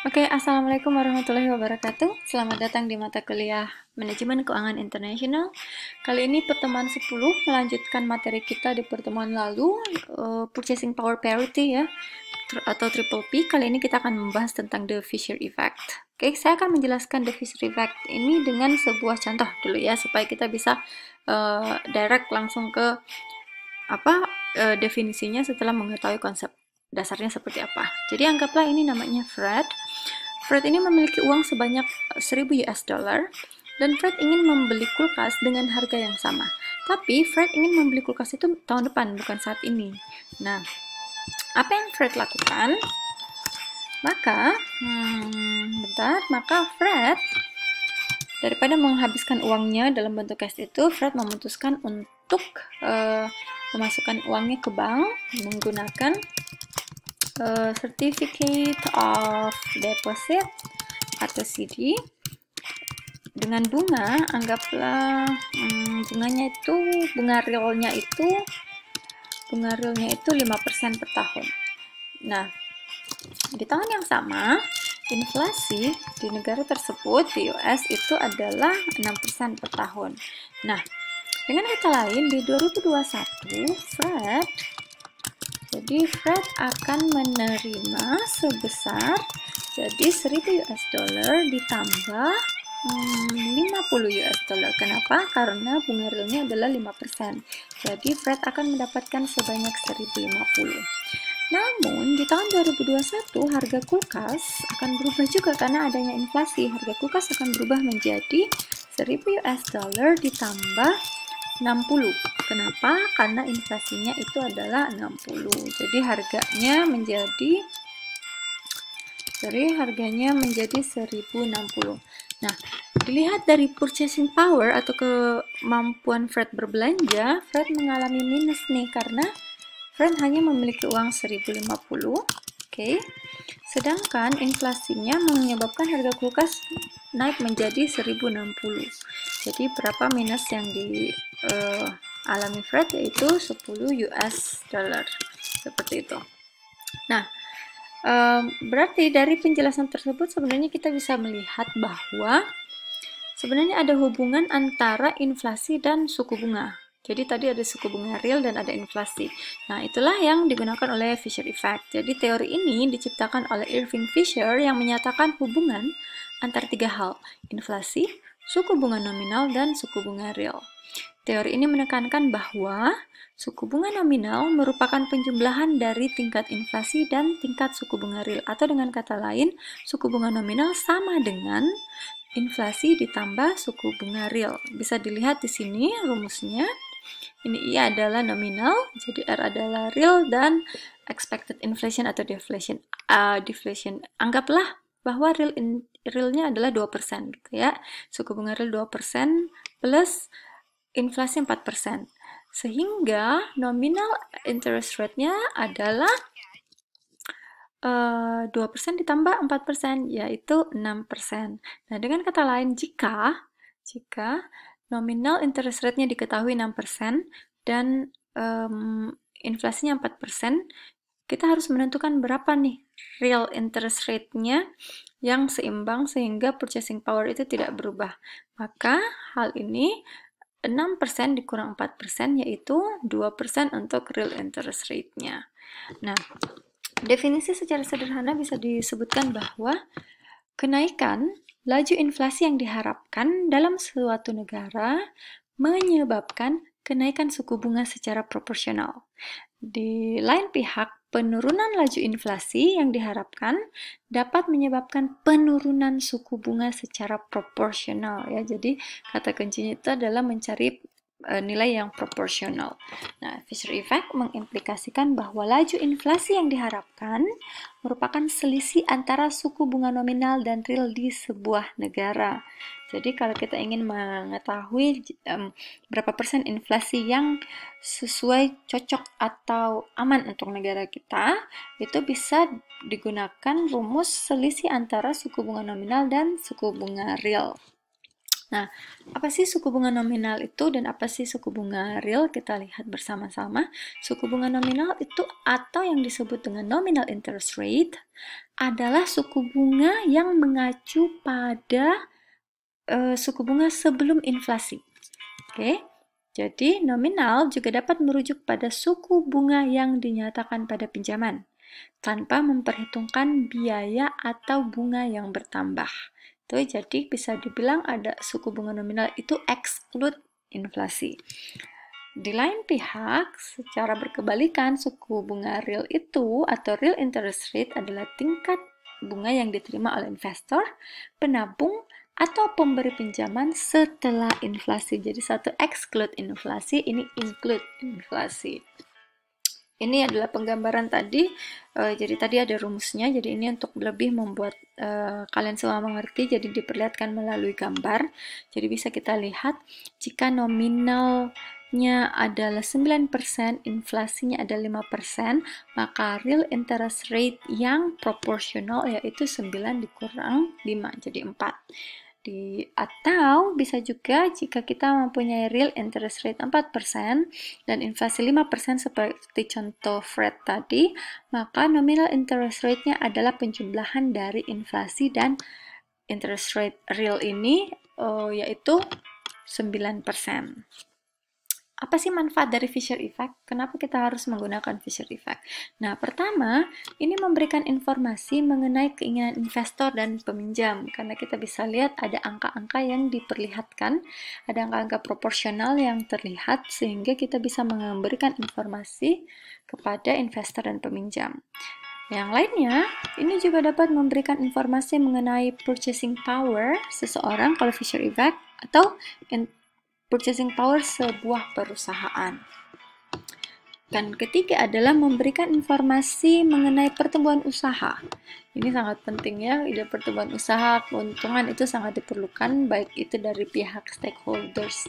Oke, Assalamualaikum warahmatullahi wabarakatuh. Selamat datang di mata kuliah Manajemen Keuangan Internasional. Kali ini pertemuan 10 melanjutkan materi kita di pertemuan lalu, Purchasing Power Parity ya, atau Triple P. Kali ini kita akan membahas tentang the Fisher Effect. Oke, saya akan menjelaskan the Fisher Effect ini dengan sebuah contoh dulu ya, supaya kita bisa direct langsung ke definisinya setelah mengetahui konsep dasarnya seperti apa. Jadi anggaplah ini namanya Fred. Fred ini memiliki uang sebanyak 1000 US dollar dan Fred ingin membeli kulkas dengan harga yang sama. Tapi Fred ingin membeli kulkas itu tahun depan, bukan saat ini. Nah, apa yang Fred lakukan? Maka Fred daripada menghabiskan uangnya dalam bentuk cash itu, Fred memutuskan untuk memasukkan uangnya ke bank menggunakan Certificate of Deposit atau CD dengan bunga, anggaplah bunga realnya itu 5% per tahun. Nah, di tahun yang sama, inflasi di negara tersebut, di US, itu adalah 6% per tahun. Nah, dengan kata lain, di 2021, Fred akan menerima sebesar 1000 US dollar ditambah 50 US dollar. Kenapa? Karena bunga realnya adalah 5%. Jadi Fred akan mendapatkan sebanyak 1050. Namun, di tahun 2021, harga kulkas akan berubah juga karena adanya inflasi. Harga kulkas akan berubah menjadi 1000 US dollar ditambah 60. Kenapa? Karena inflasinya itu adalah 60. Jadi harganya menjadi 1060. Nah, dilihat dari purchasing power atau kemampuan Fred berbelanja, Fred mengalami minus nih karena Fred hanya memiliki uang 1050. Oke. Sedangkan inflasinya menyebabkan harga kulkas naik menjadi 1060. Jadi berapa minus yang dialami Fred, yaitu 10 US dollar. Seperti itu. Nah, berarti dari penjelasan tersebut sebenarnya kita bisa melihat bahwa sebenarnya ada hubungan antara inflasi dan suku bunga. Jadi tadi ada suku bunga real dan ada inflasi. Nah, itulah yang digunakan oleh Fisher Effect. Jadi teori ini diciptakan oleh Irving Fisher yang menyatakan hubungan antara tiga hal, inflasi, suku bunga nominal, dan suku bunga real. Teori ini menekankan bahwa suku bunga nominal merupakan penjumlahan dari tingkat inflasi dan tingkat suku bunga real. Atau dengan kata lain, suku bunga nominal sama dengan inflasi ditambah suku bunga real. Bisa dilihat di sini rumusnya. Ini I adalah nominal, jadi R adalah real, dan expected inflation atau deflation. Anggaplah bahwa realnya adalah 2%, gitu ya. Suku bunga real 2% plus inflasi 4%. Sehingga nominal interest rate-nya adalah 2% ditambah 4%, yaitu 6%. Nah, dengan kata lain, jika nominal interest rate-nya diketahui 6% dan inflasinya 4%, kita harus menentukan berapa nih real interest rate-nya yang seimbang sehingga purchasing power itu tidak berubah. Maka hal ini 6% dikurang 4%, yaitu 2% untuk real interest rate-nya. Nah, definisi secara sederhana bisa disebutkan bahwa kenaikan laju inflasi yang diharapkan dalam suatu negara menyebabkan kenaikan suku bunga secara proporsional. Di lain pihak, penurunan laju inflasi yang diharapkan dapat menyebabkan penurunan suku bunga secara proporsional ya. Jadi kata kuncinya itu adalah mencari nilai yang proporsional. Nah, Fisher Effect mengimplikasikan bahwa laju inflasi yang diharapkan merupakan selisih antara suku bunga nominal dan real di sebuah negara. Jadi kalau kita ingin mengetahui berapa persen inflasi yang sesuai, cocok, atau aman untuk negara kita, itu bisa digunakan rumus selisih antara suku bunga nominal dan suku bunga real. Nah, apa sih suku bunga nominal itu dan apa sih suku bunga real? Kita lihat bersama-sama. Suku bunga nominal itu atau yang disebut dengan nominal interest rate adalah suku bunga yang mengacu pada suku bunga sebelum inflasi. Oke, jadi nominal juga dapat merujuk pada suku bunga yang dinyatakan pada pinjaman, tanpa memperhitungkan biaya atau bunga yang bertambah. Tuh, jadi bisa dibilang ada suku bunga nominal itu exclude inflasi. Di lain pihak, secara berkebalikan, suku bunga real itu atau real interest rate adalah tingkat bunga yang diterima oleh investor, penabung, atau pemberi pinjaman setelah inflasi. Jadi satu exclude inflasi, ini include inflasi. Ini adalah penggambaran tadi, jadi tadi ada rumusnya, jadi ini untuk lebih membuat kalian semua mengerti, jadi diperlihatkan melalui gambar. Jadi bisa kita lihat, jika nominalnya adalah 9%, inflasinya ada 5%, maka real interest rate yang proporsional yaitu 9 dikurang 5, jadi 4. Atau bisa juga jika kita mempunyai real interest rate 4% dan inflasi 5% seperti contoh Fred tadi, maka nominal interest rate-nya adalah penjumlahan dari inflasi dan interest rate real ini yaitu 9%. Apa sih manfaat dari Fisher Effect? Kenapa kita harus menggunakan Fisher Effect? Nah, pertama, ini memberikan informasi mengenai keinginan investor dan peminjam, karena kita bisa lihat ada angka-angka yang diperlihatkan, ada angka-angka proporsional yang terlihat, sehingga kita bisa memberikan informasi kepada investor dan peminjam. Yang lainnya, ini juga dapat memberikan informasi mengenai purchasing power seseorang kalau Fisher Effect, atau purchasing power sebuah perusahaan. Dan ketiga adalah memberikan informasi mengenai pertumbuhan usaha. Ini sangat penting ya, ide pertumbuhan usaha, keuntungan itu sangat diperlukan, baik itu dari pihak stakeholders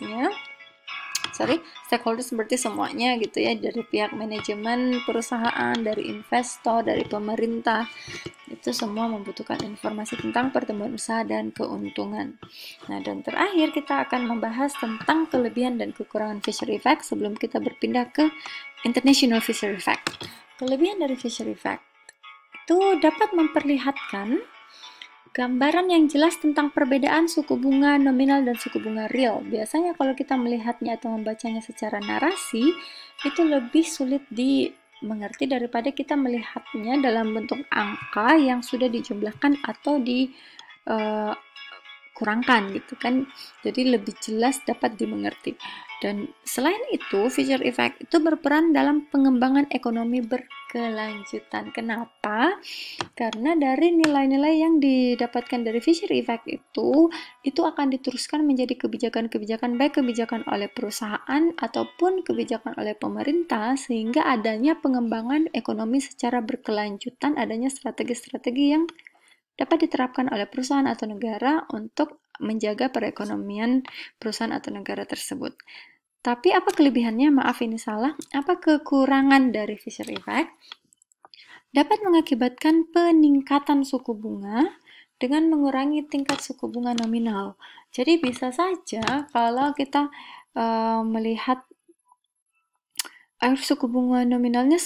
berarti semuanya gitu ya, dari pihak manajemen perusahaan, dari investor, dari pemerintah, itu semua membutuhkan informasi tentang pertumbuhan usaha dan keuntungan. Nah, dan terakhir kita akan membahas tentang kelebihan dan kekurangan Fisher Effect sebelum kita berpindah ke International Fisher Effect. Kelebihan dari Fisher Effect itu dapat memperlihatkan gambaran yang jelas tentang perbedaan suku bunga nominal dan suku bunga real. Biasanya kalau kita melihatnya atau membacanya secara narasi, itu lebih sulit dimengerti daripada kita melihatnya dalam bentuk angka yang sudah dijumlahkan atau dikurangkan gitu kan. Jadi lebih jelas dapat dimengerti. Dan selain itu, Fisher Effect itu berperan dalam pengembangan ekonomi berkelanjutan. Kenapa? Karena dari nilai-nilai yang didapatkan dari Fisher Effect itu akan diteruskan menjadi kebijakan-kebijakan, baik kebijakan oleh perusahaan ataupun kebijakan oleh pemerintah, sehingga adanya pengembangan ekonomi secara berkelanjutan, adanya strategi-strategi yang dapat diterapkan oleh perusahaan atau negara untuk menjaga perekonomian perusahaan atau negara tersebut. Tapi apa kelebihannya? Maaf ini salah. Apa kekurangan dari Fisher Effect? Dapat mengakibatkan peningkatan suku bunga dengan mengurangi tingkat suku bunga nominal. Jadi bisa saja kalau kita melihat suku bunga nominalnya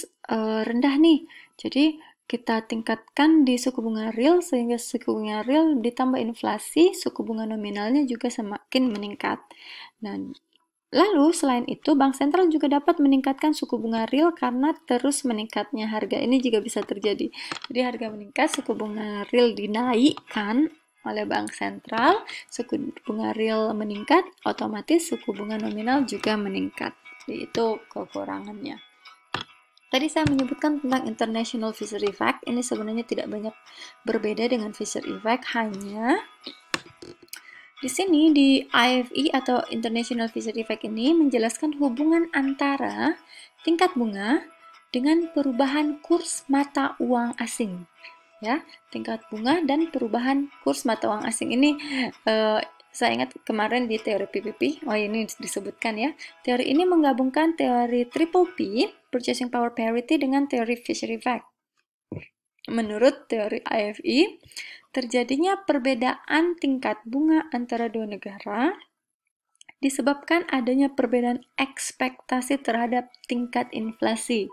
rendah nih, jadi kita tingkatkan di suku bunga real sehingga suku bunga real ditambah inflasi, suku bunga nominalnya juga semakin meningkat. Nah, lalu selain itu bank sentral juga dapat meningkatkan suku bunga real karena terus meningkatnya harga. Ini juga bisa terjadi. Jadi harga meningkat, suku bunga real dinaikkan oleh bank sentral, suku bunga real meningkat, otomatis suku bunga nominal juga meningkat. Jadi itu kekurangannya. Tadi saya menyebutkan tentang International Fisher Effect. Ini sebenarnya tidak banyak berbeda dengan Fisher Effect, hanya di sini di IFE atau International Fisher Effect ini menjelaskan hubungan antara tingkat bunga dengan perubahan kurs mata uang asing. Ya, tingkat bunga dan perubahan kurs mata uang asing ini saya ingat kemarin di teori PPP, ini disebutkan ya. Teori ini menggabungkan teori Triple P, Purchasing Power Parity, dengan teori Fisher Effect. Menurut teori IFE, terjadinya perbedaan tingkat bunga antara dua negara disebabkan adanya perbedaan ekspektasi terhadap tingkat inflasi.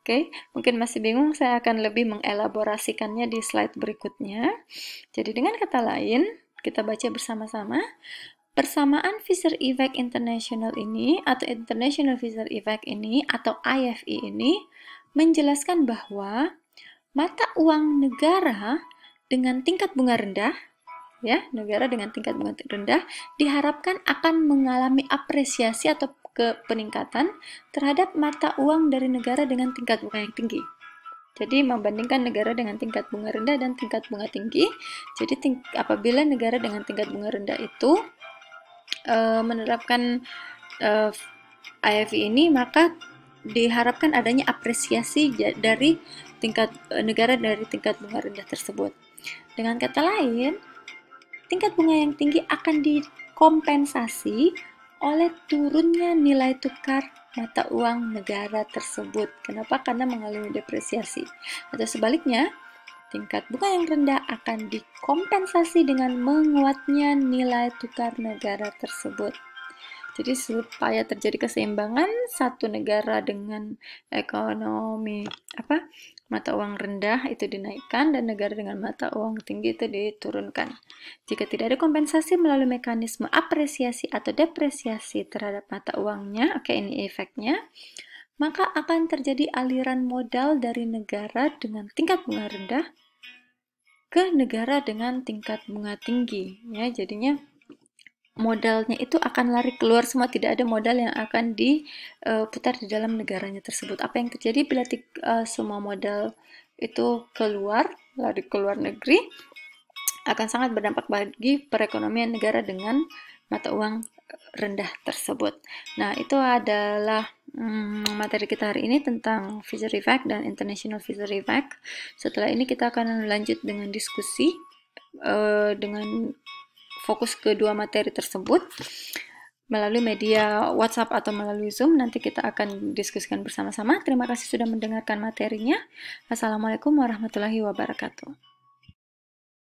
Oke, mungkin masih bingung, saya akan lebih mengelaborasikannya di slide berikutnya. Jadi dengan kata lain, kita baca bersama-sama. Persamaan Fisher Effect International ini, atau International Fisher Effect ini, atau IFE ini, menjelaskan bahwa mata uang negara dengan tingkat bunga rendah, ya, negara dengan tingkat bunga rendah diharapkan akan mengalami apresiasi atau peningkatan terhadap mata uang dari negara dengan tingkat bunga yang tinggi. Jadi membandingkan negara dengan tingkat bunga rendah dan tingkat bunga tinggi. Jadi apabila negara dengan tingkat bunga rendah itu menerapkan IFE ini, maka diharapkan adanya apresiasi dari negara dari tingkat bunga rendah tersebut. Dengan kata lain, tingkat bunga yang tinggi akan dikompensasi oleh turunnya nilai tukar mata uang negara tersebut. Kenapa? Karena mengalami depresiasi. Atau sebaliknya, tingkat bunga yang rendah akan dikompensasi dengan menguatnya nilai tukar negara tersebut. Jadi supaya terjadi keseimbangan, satu negara dengan ekonomi mata uang rendah itu dinaikkan dan negara dengan mata uang tinggi itu diturunkan. Jika tidak ada kompensasi melalui mekanisme apresiasi atau depresiasi terhadap mata uangnya, oke, ini efeknya, maka akan terjadi aliran modal dari negara dengan tingkat bunga rendah ke negara dengan tingkat bunga tinggi, ya. Jadinya modalnya itu akan lari keluar semua, tidak ada modal yang akan diputar di dalam negaranya tersebut. Apa yang terjadi bila semua modal itu lari ke luar negeri, akan sangat berdampak bagi perekonomian negara dengan mata uang rendah tersebut. Nah, itu adalah materi kita hari ini tentang Fisher Effect dan International Fisher Effect. Setelah ini kita akan lanjut dengan diskusi dengan fokus kedua materi tersebut melalui media WhatsApp atau melalui Zoom. Nanti kita akan diskusikan bersama-sama. Terima kasih sudah mendengarkan materinya. Assalamualaikum warahmatullahi wabarakatuh.